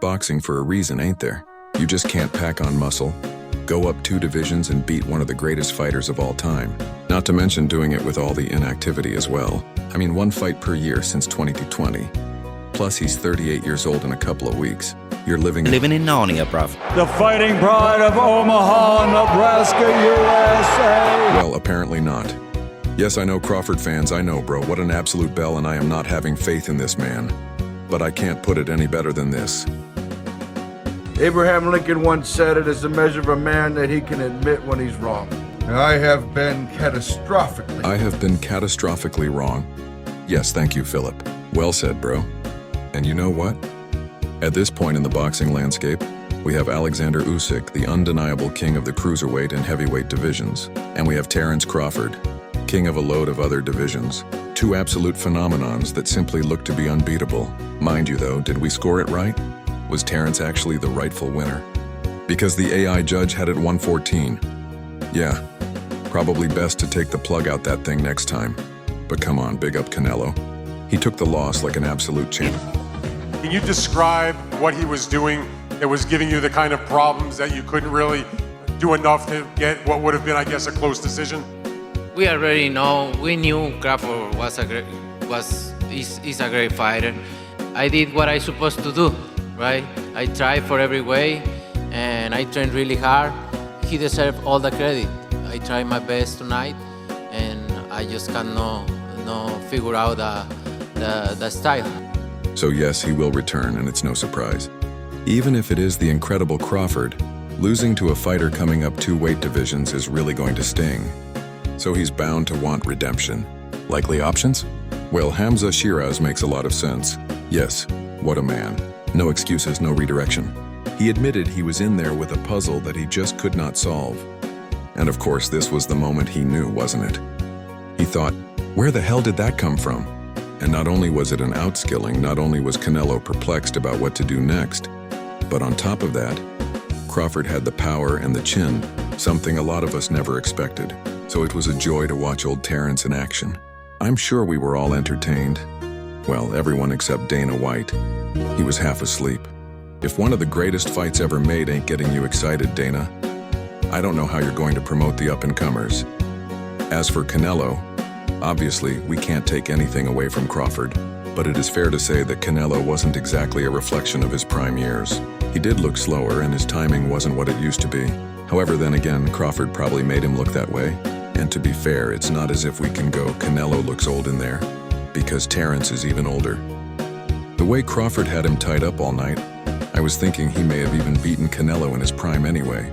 boxing for a reason, ain't there? You just can't pack on muscle, go up 2 divisions and beat one of the greatest fighters of all time. Not to mention doing it with all the inactivity as well. I mean, 1 fight per year since 2020. Plus he's 38 years old in a couple of weeks. You're living in Narnia, bruv. The fighting pride of Omaha, Nebraska, USA. Well, apparently not. Yes, I know Crawford fans, I know, bro. What an absolute bell, and I am not having faith in this man. But I can't put it any better than this. Abraham Lincoln once said it is the measure of a man that he can admit when he's wrong. And I have been catastrophically wrong. Yes, thank you, Philip. Well said, bro. And you know what? At this point in the boxing landscape, we have Alexander Usyk, the undeniable king of the cruiserweight and heavyweight divisions. And we have Terence Crawford, king of a load of other divisions. 2 absolute phenomenons that simply look to be unbeatable. Mind you though, did we score it right? Was Terence actually the rightful winner? Because the AI judge had it 114. Yeah, probably best to take the plug out that thing next time. But come on, big up Canelo. He took the loss like an absolute champ. Can you describe what he was doing that was giving you the kind of problems that you couldn't really do enough to get what would have been, I guess, a close decision? We already know, we knew Crawford is a great fighter. I did what I supposed to do, right? I tried for every way, and I trained really hard. He deserved all the credit. I tried my best tonight, and I just cannot figure out the style. So yes, he will return, and it's no surprise. Even if it is the incredible Crawford, losing to a fighter coming up 2 weight divisions is really going to sting. So he's bound to want redemption. Likely options? Well, Hamza Shiraz makes a lot of sense. Yes, what a man. No excuses, no redirection. He admitted he was in there with a puzzle that he just could not solve. And of course, this was the moment he knew, wasn't it? He thought, where the hell did that come from? And not only was it an outskilling, not only was Canelo perplexed about what to do next, but on top of that, Crawford had the power and the chin, something a lot of us never expected. So it was a joy to watch old Terence in action. I'm sure we were all entertained. Well, everyone except Dana White. He was half asleep. If one of the greatest fights ever made ain't getting you excited, Dana, I don't know how you're going to promote the up-and-comers. As for Canelo, obviously, we can't take anything away from Crawford, but it is fair to say that Canelo wasn't exactly a reflection of his prime years. He did look slower, and his timing wasn't what it used to be. However, then again, Crawford probably made him look that way. And to be fair, it's not as if we can go, Canelo looks old in there, because Terence is even older. The way Crawford had him tied up all night, I was thinking he may have even beaten Canelo in his prime anyway.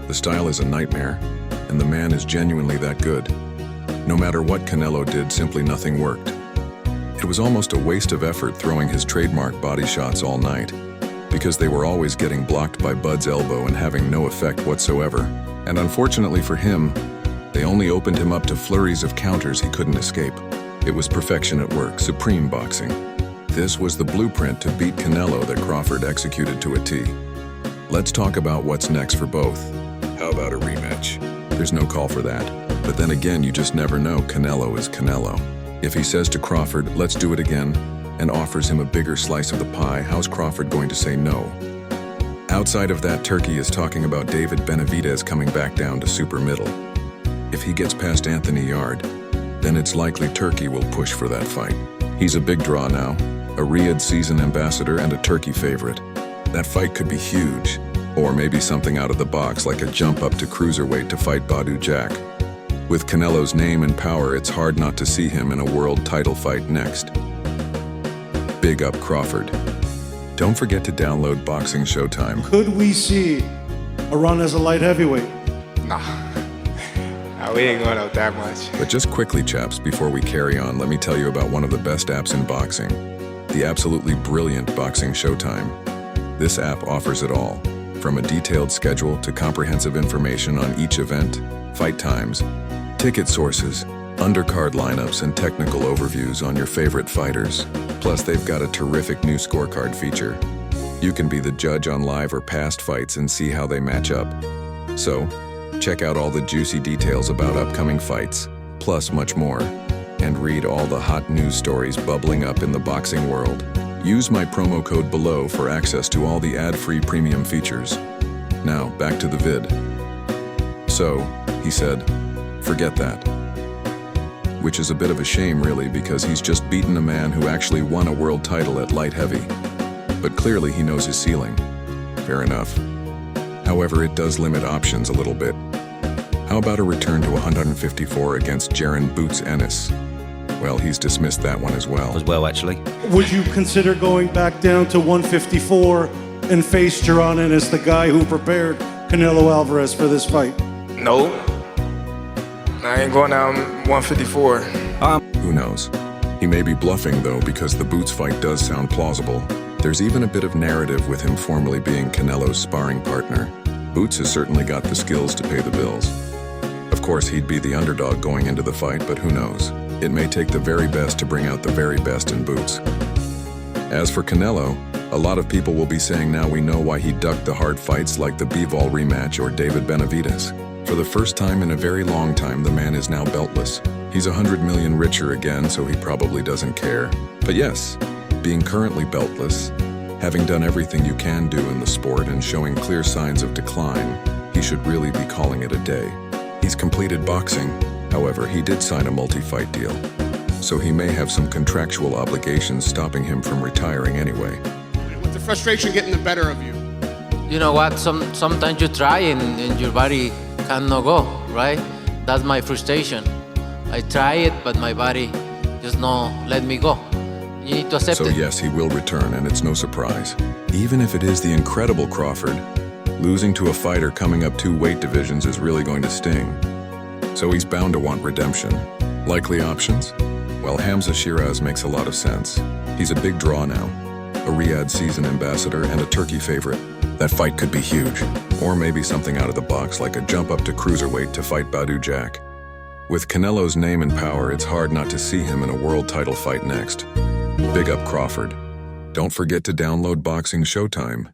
The style is a nightmare, and the man is genuinely that good. No matter what Canelo did, simply nothing worked. It was almost a waste of effort throwing his trademark body shots all night, because they were always getting blocked by Bud's elbow and having no effect whatsoever. And unfortunately for him, they only opened him up to flurries of counters he couldn't escape. It was perfection at work, supreme boxing. This was the blueprint to beat Canelo that Crawford executed to a T. Let's talk about what's next for both. How about a rematch? There's no call for that. But then again, you just never know. Canelo is Canelo. If he says to Crawford, let's do it again, and offers him a bigger slice of the pie, how's Crawford going to say no? Outside of that, Turkey is talking about David Benavidez coming back down to super middle. If he gets past Anthony Yard, then it's likely Turkey will push for that fight. He's a big draw now, a Riyadh season ambassador and a Turkey favorite. That fight could be huge, or maybe something out of the box like a jump up to cruiserweight to fight Badu Jack. With Canelo's name and power, it's hard not to see him in a world title fight next. Big up Crawford. Don't forget to download Boxing Showtime. Could we see a run as a light heavyweight? Nah, we ain't going out that much. But just quickly, chaps, before we carry on, let me tell you about one of the best apps in boxing. The absolutely brilliant Boxing Showtime. This app offers it all, from a detailed schedule to comprehensive information on each event, fight times, ticket sources, undercard lineups, and technical overviews on your favorite fighters. Plus, they've got a terrific new scorecard feature. You can be the judge on live or past fights and see how they match up. So, check out all the juicy details about upcoming fights, plus much more, and read all the hot news stories bubbling up in the boxing world. Use my promo code below for access to all the ad-free premium features. Now, back to the vid. So, he said, forget that. Which is a bit of a shame really, because he's just beaten a man who actually won a world title at light heavy. But clearly he knows his ceiling. Fair enough. However, it does limit options a little bit. How about a return to 154 against Jaron Boots Ennis? Well, he's dismissed that one as well. Actually. Would you consider going back down to 154 and face Jaron Ennis, the guy who prepared Canelo Álvarez for this fight? No. I ain't going down 154. Who knows? He may be bluffing though, because the Boots fight does sound plausible. There's even a bit of narrative with him formerly being Canelo's sparring partner. Boots has certainly got the skills to pay the bills. Of course, he'd be the underdog going into the fight, but who knows? It may take the very best to bring out the very best in Boots. As for Canelo, a lot of people will be saying now we know why he ducked the hard fights like the Bivol rematch or David Benavidez. For the first time in a very long time, the man is now beltless. He's 100 million richer again, so he probably doesn't care. But yes, being currently beltless, having done everything you can do in the sport and showing clear signs of decline, he should really be calling it a day. He's completed boxing. However, he did sign a multi-fight deal, so he may have some contractual obligations stopping him from retiring anyway. With the frustration getting the better of you. You know what? Sometimes you try and your body cannot go, right? That's my frustration. I try it, but my body just no let me go. You need to accept So it. yes, he will return, and it's no surprise. Even if it is the incredible Crawford, losing to a fighter coming up 2 weight divisions is really going to sting. So he's bound to want redemption. Likely options? Well, Hamza Shiraz makes a lot of sense. He's a big draw now. A Riyadh season ambassador and a Turkey favorite. That fight could be huge. Or maybe something out of the box, like a jump up to cruiserweight to fight Badu Jack. With Canelo's name and power, it's hard not to see him in a world title fight next. Big up Crawford. Don't forget to download Boxing Showtime.